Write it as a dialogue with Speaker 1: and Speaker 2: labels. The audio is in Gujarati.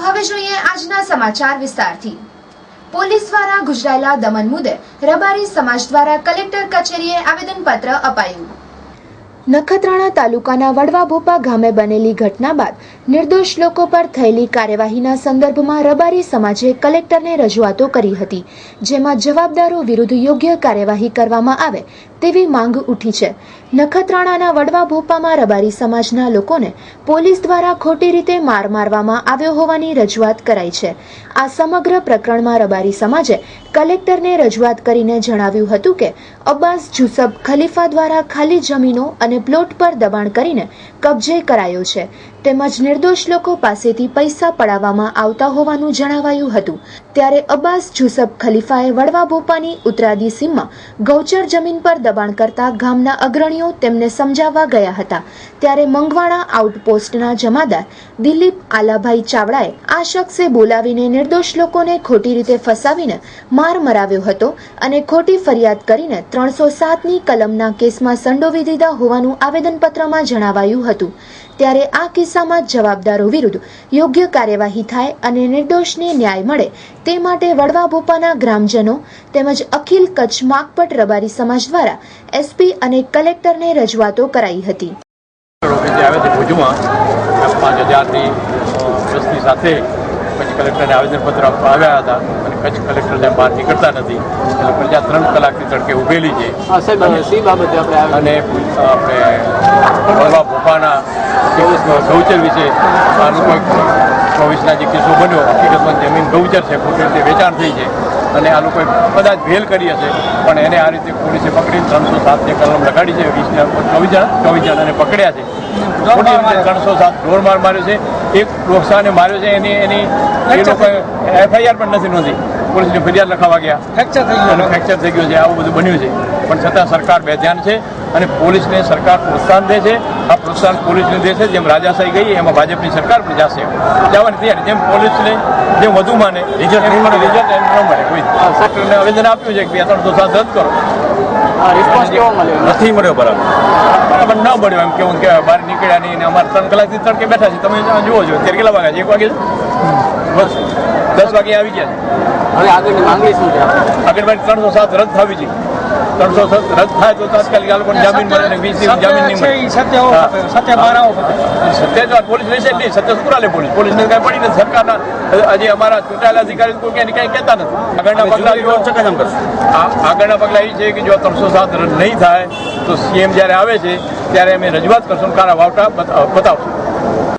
Speaker 1: હવે જોઈએ આજના સમાચાર વિસ્તારથી। પોલીસ દ્વારા ગુજરાયેલા દમન મુદ્દે રબારી સમાજ દ્વારા કલેક્ટર કચેરીએ આવેદનપત્ર અપાયું। નખત્રાણા તાલુકાના વડવા ભોપા ગામે બનેલી ઘટના બાદ નિર્દોષ લોકો પર થયેલી કાર્યવાહીના સંદર્ભમાં રબારી સમાજે કલેક્ટરને રજૂઆતો કરી હતી, જેમાં જવાબદારો વિરુદ્ધ યોગ્ય કાર્યવાહી કરવામાં આવે તેવી માંગ ઉઠી છે। નખત્રાણાના વડવા ભોપામાં રબારી સમાજના લોકોને પોલીસ દ્વારા ખોટી રીતે માર મારવામાં આવ્યો હોવાની રજૂઆત કરાઈ છે। આ સમગ્ર પ્રકરણમાં રબારી સમાજે કલેક્ટરને રજૂઆત કરીને જણાવ્યું હતું કે અબ્બાસ જુસબ ખલીફા દ્વારા ખાલી જમીનો અને પ્લોટ પર દબાણ કરીને કબજે કરાયો છે, તેમજ નિર્દોષ લોકો પાસેથી પૈસા પડાવવામાં આવતા હોવાનું જણાવાયું હતું। ત્યારે અબ્બાસ જુસબ ખલીફાએ વડવા ભોપાની ઉત્તરાદી સીમમાં ગૌચર જમીન પર દબાણ કરતા ગામના અગ્રણીઓ તેમને સમજાવવા ગયા હતા। ત્યારે મંગવાણા આઉટપોસ્ટના જમાદાર દિલીપ આલાભાઈ ચાવડાએ આ શખ્સે બોલાવીને નિર્દોષ લોકોને ખોટી રીતે ફસાવીને માર મરાવ્યો હતો અને ખોટી ફરિયાદ કરીને 307ની કલમના કેસમાં સંડોવી દીધા હોવાનું આવેદનપત્રમાં જણાવાયું હતું। ત્યારે આ કિસ્સામાં જવાબદારો વિરુદ્ધ યોગ્ય કાર્યવાહી થાય અને નિર્દોષને ન્યાય મળે તે માટે વડવા ભોપાના ગ્રામજનો તેમજ અખિલ કચ્છ માકપટ રબારી સમાજ દ્વારા એસપી અને કલેક્ટરને રજૂઆતો કરાઈ હતી।
Speaker 2: પછી કલેક્ટરને આવેદનપત્ર આપવા આવ્યા હતા અને કચ્છ કલેક્ટર બહાર નીકળતા નથી, એટલે પ્રજા 3 કલાકથી તડકે ઉભેલી છે અને આપણે વડવા ભોપાના ગૌચર વિશે આ લોકો 24ના જે કેસો બન્યો, હકીકતમાં જમીન ગૌચર છે, ખોટી રીતે વેચાણ થઈ છે અને આ લોકોએ કદાચ ભેલ કરી હશે, પણ એને આ રીતે પોલીસે પકડીને 307ની કલમ લગાડી છે। 24 જણાને પકડ્યા છે, 307 ઢોર માર માર્યો છે, એક ડોસાને માર્યો છે, એની એ લોકો FIR પણ નથી નોંધી, પોલીસને ફરિયાદ લખાવા ગયા, ફ્રેક્ચર થઈ ગયું છે, આવું બધું બન્યું છે। પણ છતાં સરકાર બેધ્યાન છે અને પોલીસને સરકાર પ્રોત્સાહન દે છે। આ પ્રોત્સાહન પોલીસને દે છે, જેમ રાજાશાહી ગઈ એમાં ભાજપની સરકાર પણ જશે, જવાની તૈયારી, જેમ પોલીસને જેમ વધુ માને રિઝલ્ટ એમ ન મળે કોઈ સરકારને આવેદન આપ્યું છે કે 307 રદ કરો, રિસ્પોન્સ કેવો મળ્યો નથી મળ્યો, બરાબર ન મળ્યો એમ કેવું કે બહાર નીકળ્યા નહીં ને અમારે 3 કલાકથી તડકે બેઠા છે, તમે જુઓ છો અત્યારે કેટલા વાગ્યા છે, 1 વાગે બસ 10 વાગે આવી ગયા છે। હવે આગળની માંગણી શું છે? આગળ 307 રદ થવી છે, 307 રદ થાય તો તાત્કાલિક આ લોકોને જામીન મળે ને 20 જામીન નહીં મળે, સત્ય પોલીસ લેશે જ નહીં, સત્ય પૂરા લે પોલીસને કાંઈ પડી નથી, સરકારના હજી અમારા ચૂંટાયેલા અધિકારી કોઈ કંઈ કહેતા નથી। આગળના પગલાં એ છે કે જો 307 રદ નહીં થાય તો CM જ્યારે આવે છે ત્યારે અમે રજૂઆત કરશું, કારા વાવટા બતાવશું।